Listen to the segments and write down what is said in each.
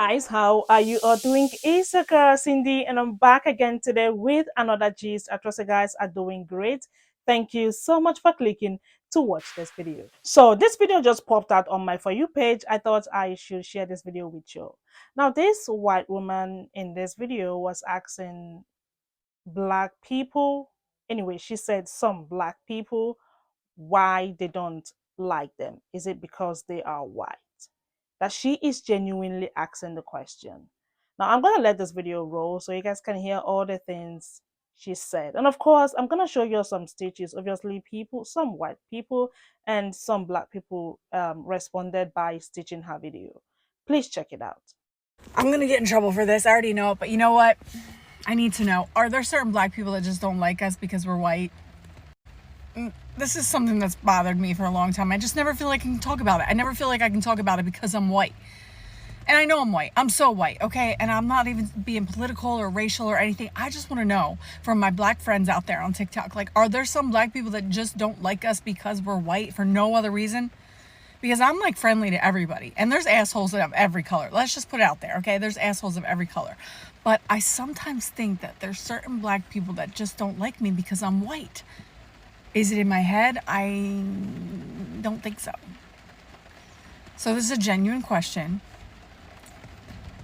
guys, how are you all doing? It's your girl Cindy, and I'm back again today with another gist. I trust you guys are doing great. Thank you so much for clicking to watch this video. So this video just popped out on my For You page. I thought I should share this video with you. Now, this white woman in this video was asking black people, anyway, she said some black people, why they don't like them. Is it because they are white? That she is genuinely asking the question. Now, I'm going to let this video roll so you guys can hear all the things she said. And of course, I'm going to show you some stitches. Obviously, people, some white people and some black people responded by stitching her video. Please check it out. I'm going to get in trouble for this. I already know it, but you know what? I need to know. Are there certain black people that just don't like us because we're white? This is something that's bothered me for a long time. I just never feel like I can talk about it. I never feel like I can talk about it because I'm white. And I know I'm white. I'm so white, okay? And I'm not even being political or racial or anything. I just want to know from my black friends out there on TikTok, like, are there some black people that just don't like us because we're white for no other reason? Because I'm like friendly to everybody. And there's assholes of every color. Let's just put it out there, okay? There's assholes of every color. But I sometimes think that there's certain black people that just don't like me because I'm white. Is it in my head? I don't think so. So this is a genuine question.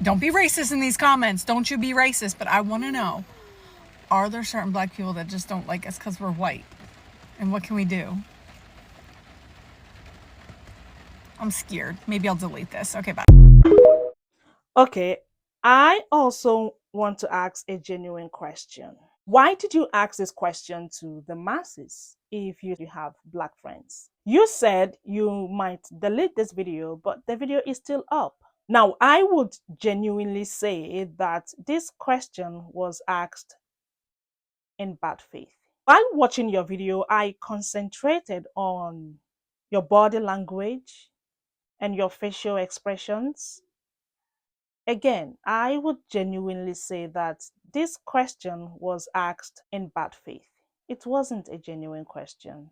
Don't be racist in these comments. Don't you be racist. But I want to know, are there certain black people that just don't like us because we're white? And what can we do? I'm scared. Maybe I'll delete this. Okay, bye. Okay, I also want to ask a genuine question. Why did you ask this question to the masses if you have black friends? You said you might delete this video, but the video is still up. Now, I would genuinely say that this question was asked in bad faith. While watching your video, I concentrated on your body language and your facial expressions. Again, I would genuinely say that this question was asked in bad faith. It wasn't a genuine question.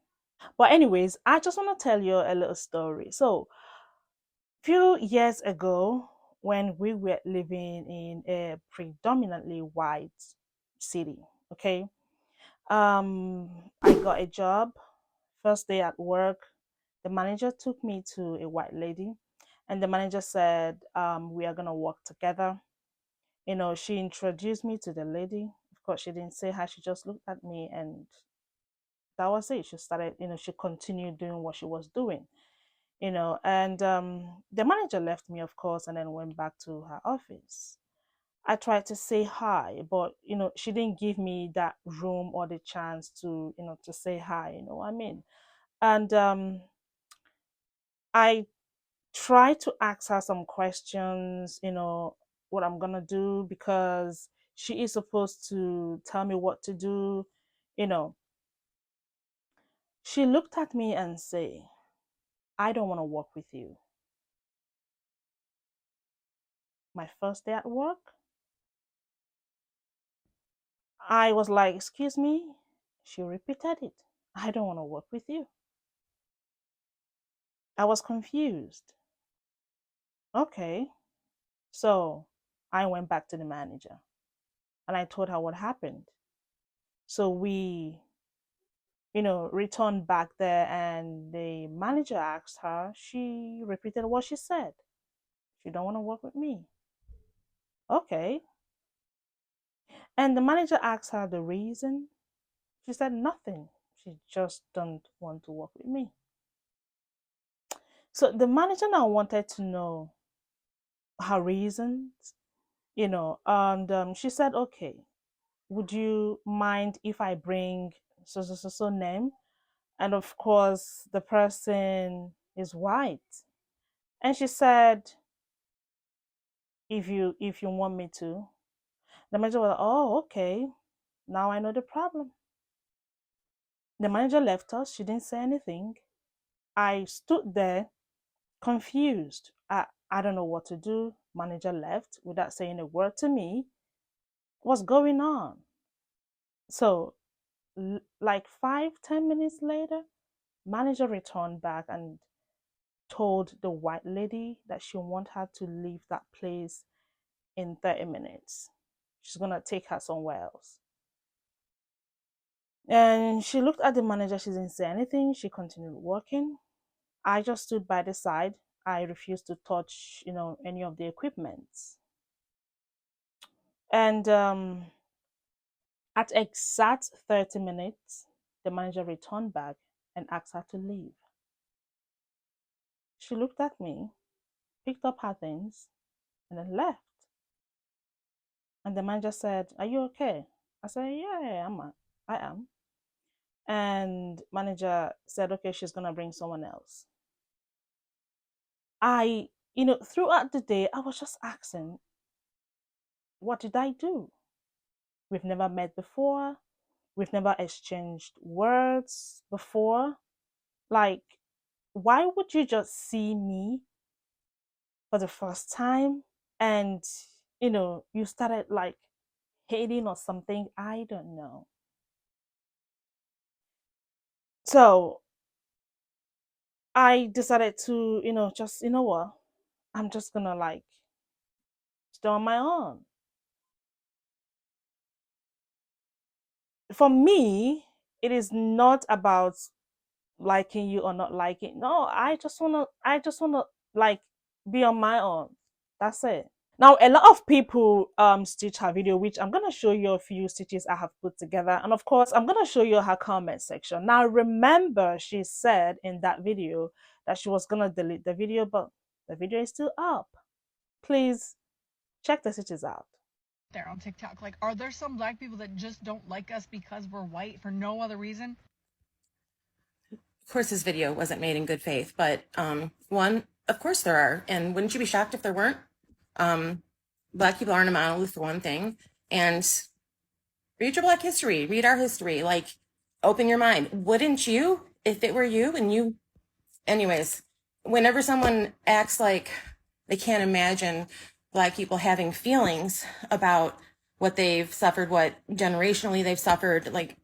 But anyways, I just want to tell you a little story. So, few years ago, when we were living in a predominantly white city, okay, I got a job. First day at work, the manager took me to a white lady, and the manager said, we are gonna work together. She introduced me to the lady. Of course, she didn't say hi, she just looked at me, and that was it. She started, she continued doing what she was doing, and the manager left me, of course, and then went back to her office. I tried to say hi, but she didn't give me that room or the chance to to say hi, you know what I mean? And I tried to ask her some questions, what I'm gonna do, because she is supposed to tell me what to do, you know. She looked at me and say, I don't want to work with you. My first day at work, I was like, excuse me. She repeated it. I don't want to work with you. I was confused. Okay. So I went back to the manager and I told her what happened. So we, returned back there, and the manager asked her. She repeated what she said. She don't want to work with me. Okay. And the manager asked her the reason. She said nothing. She just don't want to work with me. So the manager now wanted to know her reasons, and she said, okay, would you mind if I bring so name? And of course, the person is white. And she said, if you want me to. The manager was like, oh, okay. Now I know the problem. The manager left us. She didn't say anything. I stood there confused. I don't know what to do. Manager left without saying a word to me. What's going on? So, like 5, 10 minutes later, manager returned back and told the white lady that she want her to leave that place in 30 minutes. She's going to take her somewhere else. And she looked at the manager. She didn't say anything. She continued working. I just stood by the side. I refused to touch, any of the equipment. And at exact 30 minutes, the manager returned back and asked her to leave. She looked at me, picked up her things, and then left. And the manager said, "Are you okay?" I said, "Yeah, I am." And manager said, "Okay, she's gonna bring someone else." Throughout the day, I was just asking, what did I do? We've never met before. We've never exchanged words before. Like, why would you just see me for the first time and, you started like hating or something? I don't know. So I decided to, just, what? I'm just gonna like stay on my own. For me, it is not about liking you or not liking. No, I just wanna like be on my own. That's it. Now a lot of people stitch her video, which I'm gonna show you a few stitches I have put together, and of course I'm gonna show you her comment section. Now remember, she said in that video that she was gonna delete the video, but the video is still up. Please check the stitches out. There on TikTok. Like, are there some black people that just don't like us because we're white for no other reason? Of course, this video wasn't made in good faith, but one, of course there are. And wouldn't you be shocked if there weren't? Black people aren't a monolith, for one thing. And read your Black history, read our history, like open your mind. Wouldn't you, if it were you and you, anyways, whenever someone acts like they can't imagine Black people having feelings about what they've suffered, what generationally they've suffered, like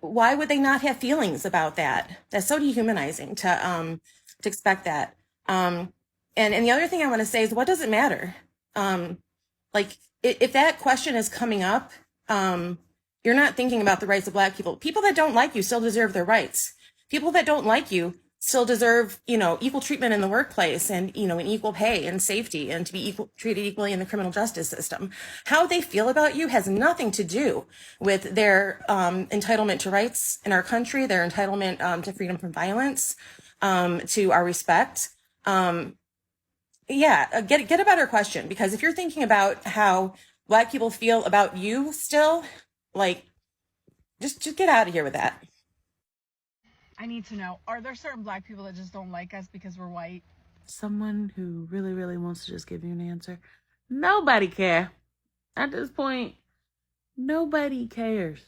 why would they not have feelings about that? That's so dehumanizing to expect that. And the other thing I want to say is, what does it matter? Like if that question is coming up, you're not thinking about the rights of Black people. People that don't like you still deserve their rights. People that don't like you still deserve, equal treatment in the workplace and, and equal pay and safety and to be treated equally in the criminal justice system. How they feel about you has nothing to do with their entitlement to rights in our country, their entitlement to freedom from violence, to our respect. Get a better question, because if you're thinking about how Black people feel about you still, like, just get out of here with that. I need to know, are there certain black people that just don't like us because we're white? Someone who really, really wants to just give you an answer. Nobody care. At this point, nobody cares.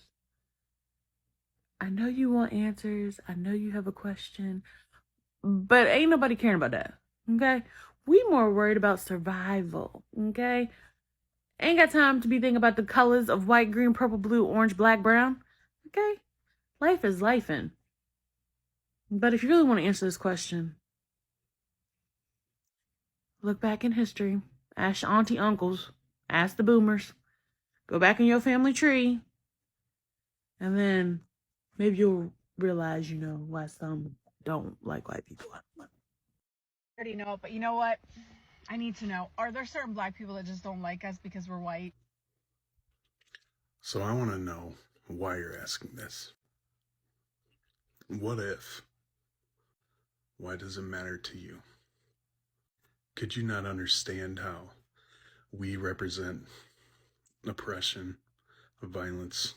I know you want answers. I know you have a question, but ain't nobody caring about that. Okay? We more worried about survival. Okay? Ain't got time to be thinking about the colors of white, green, purple, blue, orange, black, brown. Okay? Life is lifing. But if you really want to answer this question, look back in history. Ask your auntie, uncles. Ask the boomers. Go back in your family tree. And then maybe you'll realize, why some don't like white people. I already know it, but you know what? I need to know, are there certain black people that just don't like us because we're white? So I want to know why you're asking this. What if? Why does it matter to you? Could you not understand how we represent oppression, violence,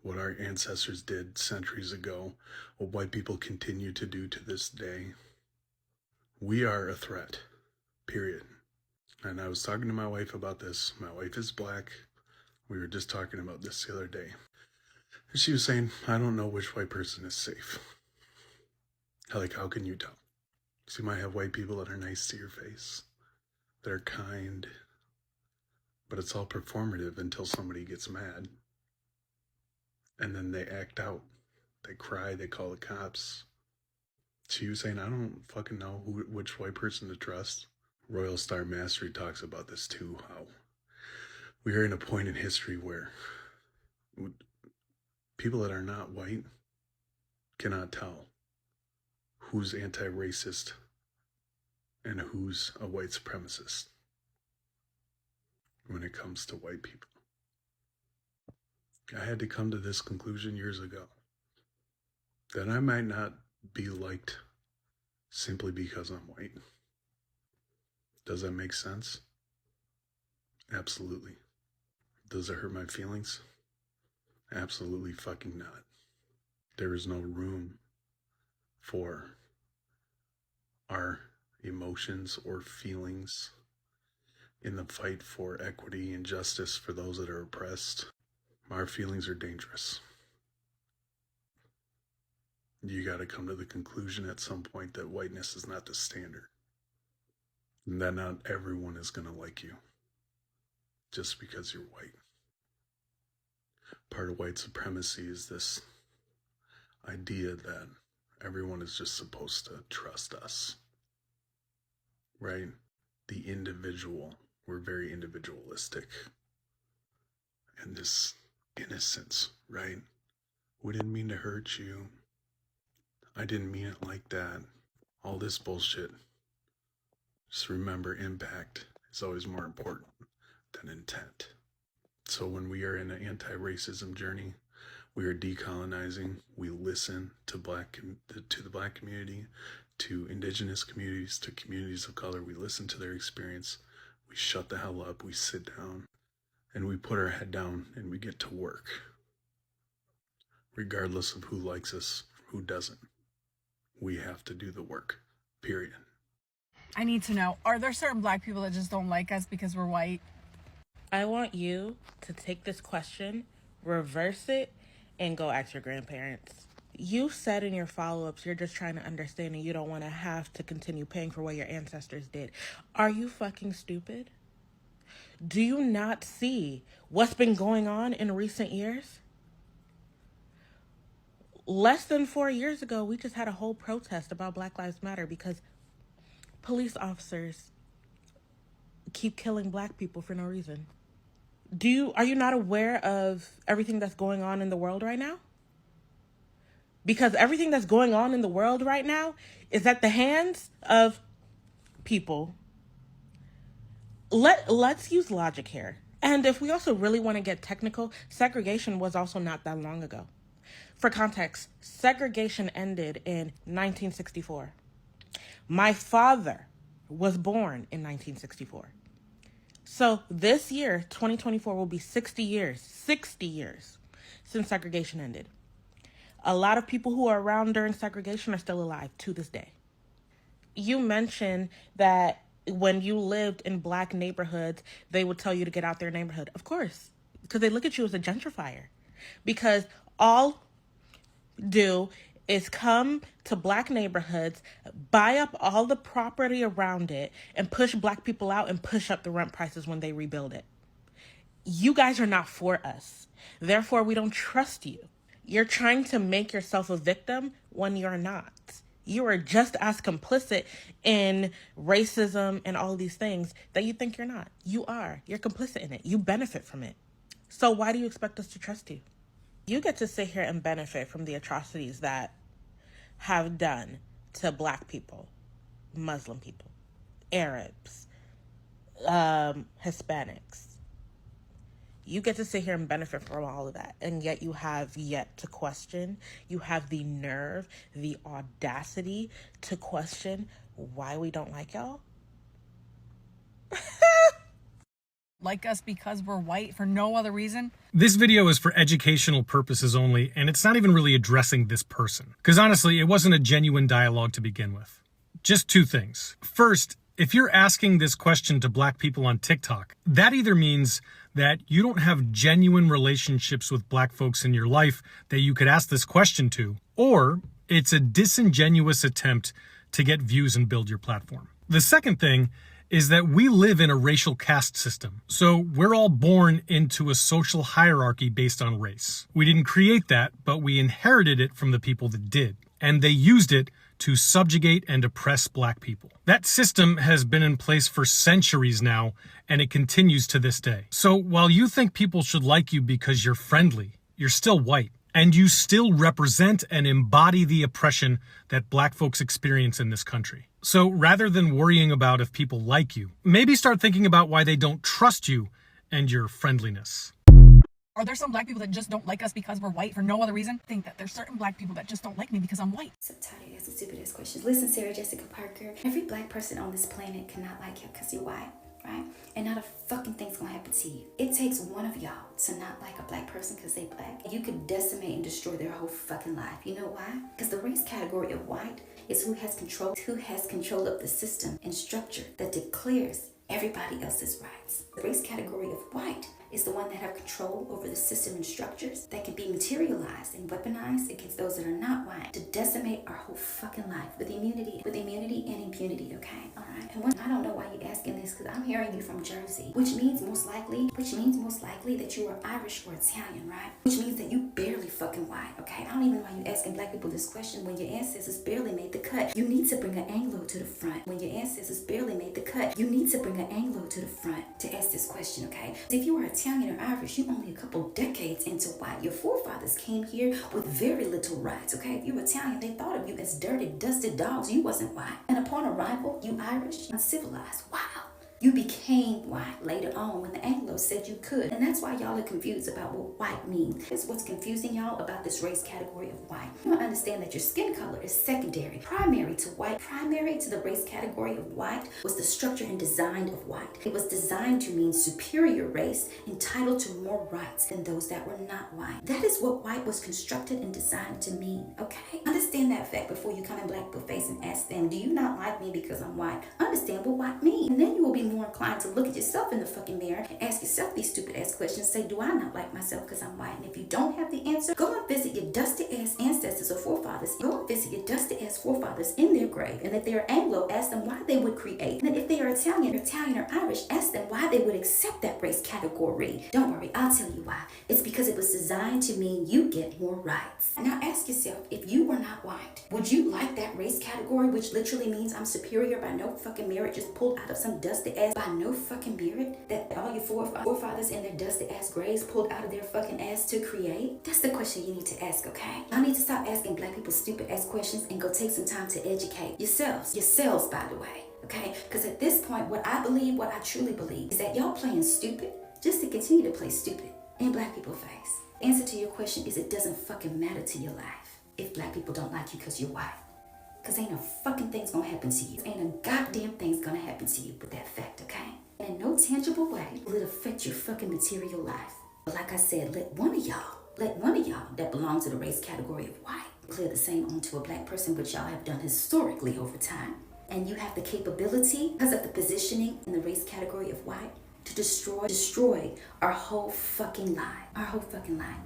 what our ancestors did centuries ago, what white people continue to do to this day? We are a threat, period. And I was talking to my wife about this. My wife is Black. We were just talking about this the other day. And she was saying, I don't know which white person is safe. Like, how can you tell? So you might have white people that are nice to your face, that are kind, but it's all performative until somebody gets mad. And then they act out. They cry, they call the cops. So you saying, I don't fucking know which white person to trust. Royal Star Mastery talks about this too, how we are in a point in history where people that are not white cannot tell who's anti-racist and who's a white supremacist when it comes to white people. I had to come to this conclusion years ago, that I might not be liked simply because I'm white. Does that make sense? Absolutely. Does it hurt my feelings? Absolutely fucking not. There is no room for our emotions or feelings in the fight for equity and justice for those that are oppressed. Our feelings are dangerous. You got to come to the conclusion at some point that whiteness is not the standard, and that not everyone is going to like you just because you're white. Part of white supremacy is this idea that everyone is just supposed to trust us, right? The individual. We're very individualistic. And this innocence, right? We didn't mean to hurt you. I didn't mean it like that. All this bullshit. Just remember, impact is always more important than intent. So when we are in an anti-racism journey, we are decolonizing. We listen to the black community, to indigenous communities, to communities of color. We listen to their experience. We shut the hell up. We sit down and we put our head down and we get to work, regardless of who likes us, who doesn't. We have to do the work, period. I need to know, are there certain black people that just don't like us because we're white? I want you to take this question, reverse it, and go ask your grandparents. You said in your follow-ups you're just trying to understand and you don't want to have to continue paying for what your ancestors did. Are you fucking stupid? Do you not see what's been going on in recent years? Less than 4 years ago, we just had a whole protest about Black Lives Matter because police officers keep killing black people for no reason. Are you not aware of everything that's going on in the world right now? Because everything that's going on in the world right now is at the hands of people. Let's use logic here. And if we also really want to get technical, segregation was also not that long ago. For context, segregation ended in 1964. My father was born in 1964. So this year, 2024, will be 60 years since segregation ended. A lot of people who are around during segregation are still alive to this day. You mentioned that when you lived in black neighborhoods, they would tell you to get out their neighborhood. Of course, because they look at you as a gentrifier. Because all do is come to black neighborhoods, buy up all the property around it, and push black people out and push up the rent prices when they rebuild it. You guys are not for us. Therefore, we don't trust you. You're trying to make yourself a victim when you're not. You are just as complicit in racism and all these things that you think you're not. You are. You're complicit in it. You benefit from it. So why do you expect us to trust you? You get to sit here and benefit from the atrocities that have done to black people, Muslim people, Arabs, Hispanics. You get to sit here and benefit from all of that, and yet you have yet to question. You have the nerve, the audacity to question why we don't like y'all. Like us because we're white for no other reason? This video is for educational purposes only, and it's not even really addressing this person. Because honestly, it wasn't a genuine dialogue to begin with. Just two things. First, if you're asking this question to black people on TikTok, that either means that you don't have genuine relationships with black folks in your life that you could ask this question to, or it's a disingenuous attempt to get views and build your platform. The second thing is that we live in a racial caste system. So we're all born into a social hierarchy based on race. We didn't create that, but we inherited it from the people that did. And they used it to subjugate and oppress black people. That system has been in place for centuries now, and it continues to this day. So while you think people should like you because you're friendly, you're still white, and you still represent and embody the oppression that black folks experience in this country. So rather than worrying about if people like you, maybe start thinking about why they don't trust you and your friendliness. Are there some black people that just don't like us because we're white for no other reason? I think that there's certain black people that just don't like me because I'm white. So tired of asking stupid ass questions. Listen, Sarah Jessica Parker. Every black person on this planet cannot like you because you're white, right? And not a fucking thing's gonna happen to you. It takes one of y'all to not like a black person because they black. You could decimate and destroy their whole fucking life. You know why? Because the race category of white is who has control of the system and structure that declares everybody else's rights. The race category of white is the one that have control over the system and structures that can be materialized and weaponized against those that are not white to decimate our whole fucking life with immunity and impunity, okay? All right. And I don't know why you're asking this, because I'm hearing you from Jersey, which means most likely that you are Irish or Italian, right? Which means that you barely fucking white, okay? I don't even know why you're asking black people this question when your ancestors barely made the cut. You need to bring an Anglo to the front. When your ancestors barely made the cut, you need to bring an Anglo to the front to ask this question, okay? If you are Italian or Irish, you're only a couple decades into white. Your forefathers came here with very little rights, okay? If you're Italian, they thought of you as dirty, dusty dogs. You wasn't white. And upon arrival, you Irish, uncivilized. Wow. You became white later on when the Anglos said you could. And that's why y'all are confused about what white means. It's what's confusing y'all about this race category of white. You don't understand that your skin color is secondary. Primary to white, primary to the race category of white was the structure and design of white. It was designed to mean superior race entitled to more rights than those that were not white. That is what white was constructed and designed to mean, okay? Understand that fact before you come in black people's face and ask them, do you not like me because I'm white? Understand what white means. And then you will be more inclined to look at yourself in the fucking mirror and ask yourself these stupid ass questions. Say, do I not like myself because I'm white? And if you don't have the answer, go and visit your dusty ass ancestors or forefathers. Go and visit your dusty ass forefathers in their grave. And if they are Anglo, ask them why they would create. And if they are Italian or Irish, ask them why they would accept that race category. Don't worry, I'll tell you why. It's because it was designed to mean you get more rights. Now ask yourself, if you were not white, would you like that race category, which literally means I'm superior by no fucking merit, just pulled out of some dusty ass by no fucking merit, that all your forefathers in their dusty ass graves pulled out of their fucking ass to create? That's the question you need to ask, okay? I need to stop asking black people stupid ass questions and go take some time to educate yourselves, by the way, okay? Because at this point, what I truly believe is that y'all playing stupid just to continue to play stupid in black people's face. Answer to your question is it doesn't fucking matter to your life if black people don't like you because you're white. Because ain't no fucking thing's gonna happen to you. Ain't a goddamn thing's gonna happen to you with that fact, okay? And in no tangible way will it affect your fucking material life. But like I said, let one of y'all that belong to the race category of white clear the same onto a black person, which y'all have done historically over time. And you have the capability, because of the positioning in the race category of white, to destroy our whole fucking life. Our whole fucking life.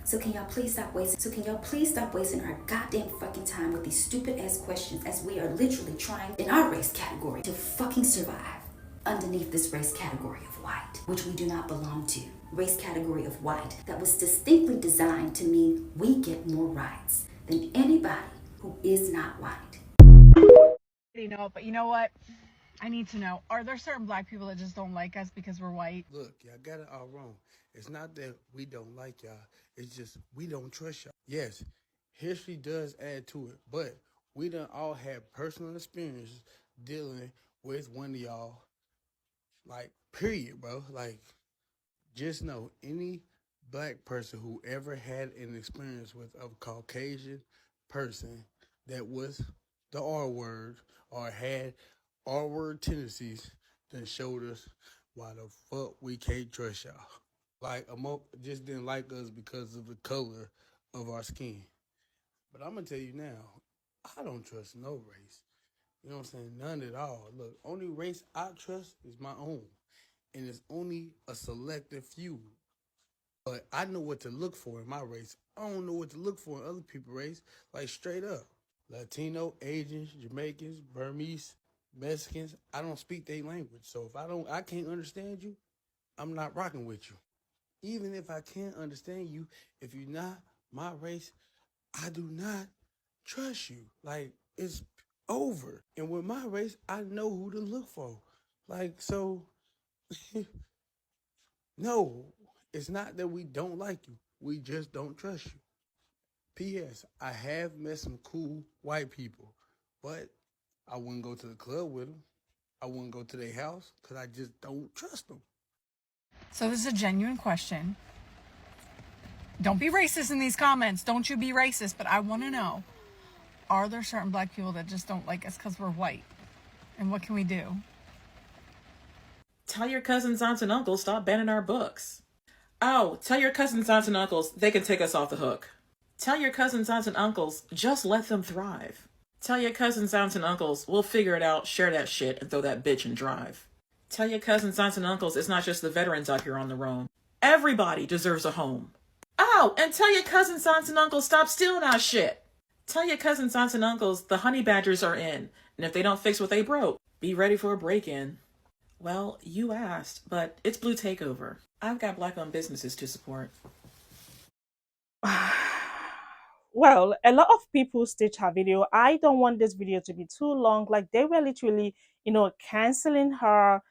So can y'all please stop wasting our goddamn fucking time with these stupid ass questions, as we are literally trying in our race category to fucking survive underneath this race category of white, which we do not belong to. Race category of white that was distinctly designed to mean we get more rights than anybody who is not white. You know, but you know what? I need to know, are there certain black people that just don't like us because we're white? Look, y'all got it all wrong. It's not that we don't like y'all. It's just we don't trust y'all. Yes, history does add to it, but we done all had personal experiences dealing with one of y'all. Like, period, bro. Like, just know any black person who ever had an experience with a Caucasian person that was the R word or had R word tendencies that showed us why the fuck we can't trust y'all. Like, just didn't like us because of the color of our skin. But I'm gonna tell you now, I don't trust no race. You know what I'm saying? None at all. Look, only race I trust is my own. And it's only a selective few. But I know what to look for in my race. I don't know what to look for in other people's race. Like, straight up. Latino, Asians, Jamaicans, Burmese, Mexicans, I don't speak their language. So if I can't understand you, I'm not rocking with you. Even if I can't understand you, if you're not my race, I do not trust you. Like, it's over. And with my race, I know who to look for. Like, so, no, it's not that we don't like you. We just don't trust you. P.S. I have met some cool white people, but I wouldn't go to the club with them. I wouldn't go to their house because I just don't trust them. So this is a genuine question. Don't be racist in these comments. Don't you be racist. But I want to know, are there certain black people that just don't like us because we're white? And what can we do? Tell your cousins, aunts, and uncles stop banning our books. Oh, tell your cousins, aunts, and uncles they can take us off the hook. Tell your cousins, aunts, and uncles just let them thrive. Tell your cousins, aunts, and uncles we'll figure it out, share that shit, and throw that bitch and drive. Tell your cousins, aunts, and uncles it's not just the veterans out here on the roam. Everybody deserves a home. Oh, and tell your cousins, aunts, and uncles stop stealing our shit. Tell your cousins, aunts, and uncles the honey badgers are in, and if they don't fix what they broke, be ready for a break-in. Well, you asked, but it's Blue Takeover. I've got black-owned businesses to support. Well, a lot of people stitch her video. I don't want this video to be too long. Like they were literally, canceling her,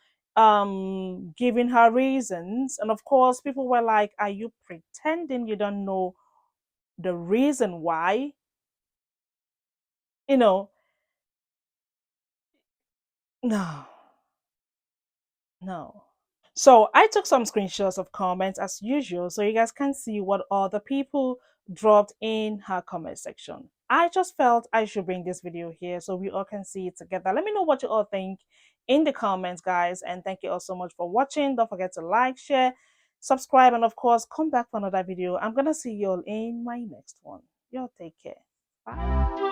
giving her reasons. And of course, people were like, are you pretending you don't know the reason why? You know, no, no. So I took some screenshots of comments as usual, so you guys can see what other people dropped in her comment section. I just felt I should bring this video here so we all can see it together. Let me know what you all think in the comments, guys. And thank you all so much for watching. Don't forget to like, share, subscribe, and of course, come back for another video. I'm going to see you all in my next one. Y'all take care. Bye.